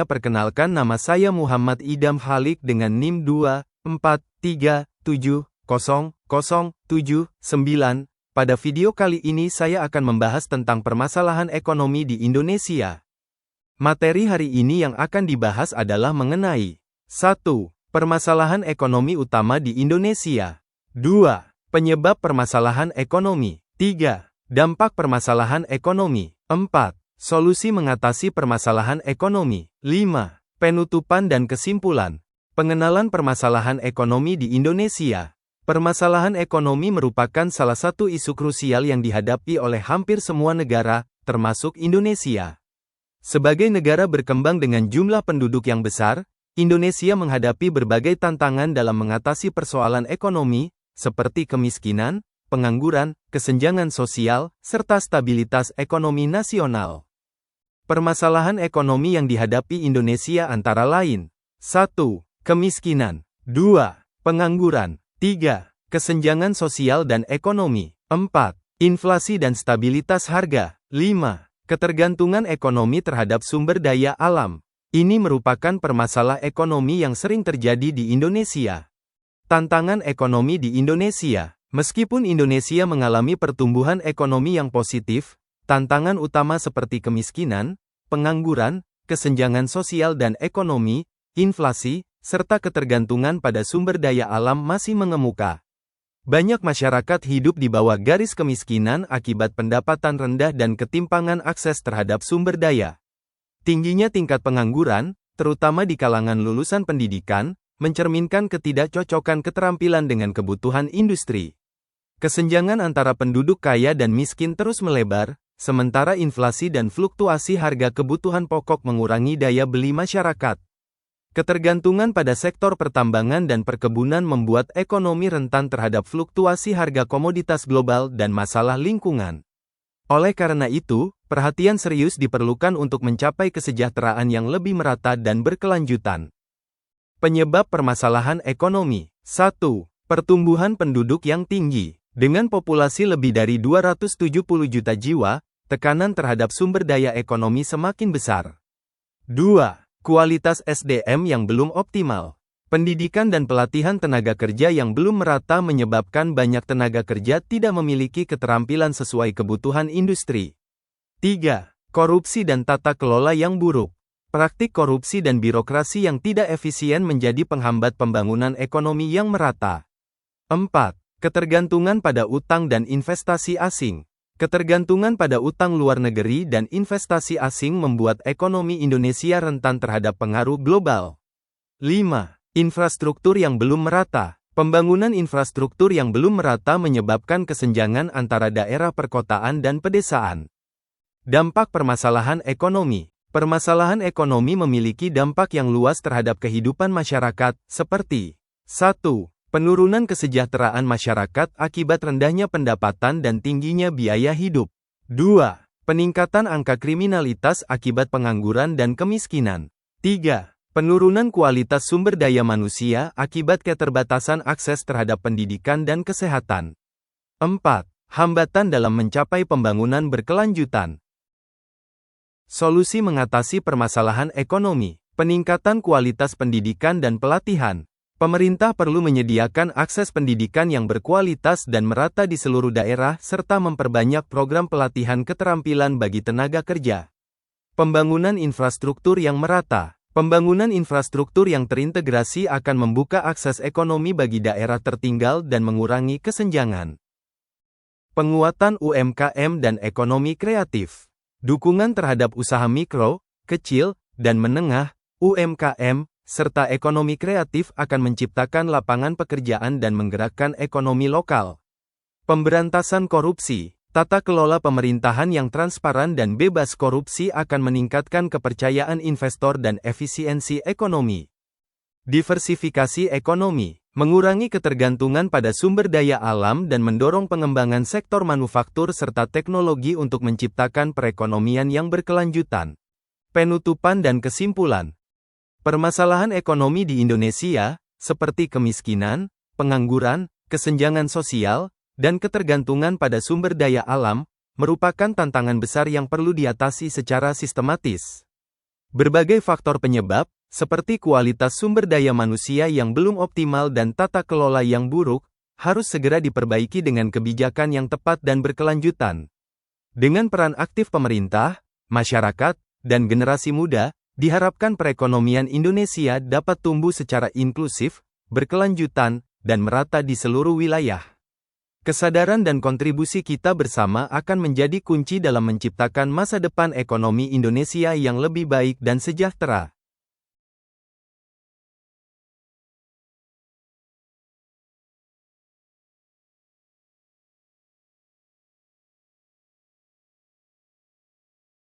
Perkenalkan, nama saya Muhammad Idam Halik dengan NIM 243300079. Pada video kali ini saya akan membahas tentang permasalahan ekonomi di Indonesia. Materi hari ini yang akan dibahas adalah mengenai 1. Permasalahan ekonomi utama di Indonesia. 2. Penyebab permasalahan ekonomi. 3. Dampak permasalahan ekonomi. 4. Solusi mengatasi permasalahan ekonomi. 5. Penutupan dan kesimpulan. Pengenalan permasalahan ekonomi di Indonesia. Permasalahan ekonomi merupakan salah satu isu krusial yang dihadapi oleh hampir semua negara, termasuk Indonesia. Sebagai negara berkembang dengan jumlah penduduk yang besar, Indonesia menghadapi berbagai tantangan dalam mengatasi persoalan ekonomi, seperti kemiskinan, pengangguran, kesenjangan sosial, serta stabilitas ekonomi nasional. Permasalahan ekonomi yang dihadapi Indonesia antara lain: 1. Kemiskinan. 2. Pengangguran. 3. Kesenjangan sosial dan ekonomi. 4. Inflasi dan stabilitas harga. 5. Ketergantungan ekonomi terhadap sumber daya alam. Ini merupakan permasalahan ekonomi yang sering terjadi di Indonesia. Tantangan ekonomi di Indonesia. Meskipun Indonesia mengalami pertumbuhan ekonomi yang positif, tantangan utama seperti kemiskinan, pengangguran, kesenjangan sosial dan ekonomi, inflasi, serta ketergantungan pada sumber daya alam masih mengemuka. Banyak masyarakat hidup di bawah garis kemiskinan akibat pendapatan rendah dan ketimpangan akses terhadap sumber daya. Tingginya tingkat pengangguran, terutama di kalangan lulusan pendidikan, mencerminkan ketidakcocokan keterampilan dengan kebutuhan industri. Kesenjangan antara penduduk kaya dan miskin terus melebar, sementara inflasi dan fluktuasi harga kebutuhan pokok mengurangi daya beli masyarakat. Ketergantungan pada sektor pertambangan dan perkebunan membuat ekonomi rentan terhadap fluktuasi harga komoditas global dan masalah lingkungan. Oleh karena itu, perhatian serius diperlukan untuk mencapai kesejahteraan yang lebih merata dan berkelanjutan. Penyebab permasalahan ekonomi. 1. Pertumbuhan penduduk yang tinggi. Dengan populasi lebih dari 270 juta jiwa, tekanan terhadap sumber daya ekonomi semakin besar. 2. Kualitas SDM yang belum optimal. Pendidikan dan pelatihan tenaga kerja yang belum merata menyebabkan banyak tenaga kerja tidak memiliki keterampilan sesuai kebutuhan industri. 3. Korupsi dan tata kelola yang buruk. Praktik korupsi dan birokrasi yang tidak efisien menjadi penghambat pembangunan ekonomi yang merata. 4. Ketergantungan pada utang dan investasi asing. Ketergantungan pada utang luar negeri dan investasi asing membuat ekonomi Indonesia rentan terhadap pengaruh global. 5. Infrastruktur yang belum merata. Pembangunan infrastruktur yang belum merata menyebabkan kesenjangan antara daerah perkotaan dan pedesaan. Dampak permasalahan ekonomi. Permasalahan ekonomi memiliki dampak yang luas terhadap kehidupan masyarakat, seperti 1. Penurunan kesejahteraan masyarakat akibat rendahnya pendapatan dan tingginya biaya hidup. 2. Peningkatan angka kriminalitas akibat pengangguran dan kemiskinan. 3. Penurunan kualitas sumber daya manusia akibat keterbatasan akses terhadap pendidikan dan kesehatan. 4. Hambatan dalam mencapai pembangunan berkelanjutan. Solusi mengatasi permasalahan ekonomi. Peningkatan kualitas pendidikan dan pelatihan. Pemerintah perlu menyediakan akses pendidikan yang berkualitas dan merata di seluruh daerah serta memperbanyak program pelatihan keterampilan bagi tenaga kerja. Pembangunan infrastruktur yang merata. Pembangunan infrastruktur yang terintegrasi akan membuka akses ekonomi bagi daerah tertinggal dan mengurangi kesenjangan. Penguatan UMKM dan ekonomi kreatif. Dukungan terhadap usaha mikro, kecil, dan menengah, UMKM, serta ekonomi kreatif akan menciptakan lapangan pekerjaan dan menggerakkan ekonomi lokal. Pemberantasan korupsi. Tata kelola pemerintahan yang transparan dan bebas korupsi akan meningkatkan kepercayaan investor dan efisiensi ekonomi. Diversifikasi ekonomi. Mengurangi ketergantungan pada sumber daya alam dan mendorong pengembangan sektor manufaktur serta teknologi untuk menciptakan perekonomian yang berkelanjutan. Penutupan dan kesimpulan. Permasalahan ekonomi di Indonesia, seperti kemiskinan, pengangguran, kesenjangan sosial, dan ketergantungan pada sumber daya alam, merupakan tantangan besar yang perlu diatasi secara sistematis. Berbagai faktor penyebab, seperti kualitas sumber daya manusia yang belum optimal dan tata kelola yang buruk, harus segera diperbaiki dengan kebijakan yang tepat dan berkelanjutan. Dengan peran aktif pemerintah, masyarakat, dan generasi muda, diharapkan perekonomian Indonesia dapat tumbuh secara inklusif, berkelanjutan, dan merata di seluruh wilayah. Kesadaran dan kontribusi kita bersama akan menjadi kunci dalam menciptakan masa depan ekonomi Indonesia yang lebih baik dan sejahtera.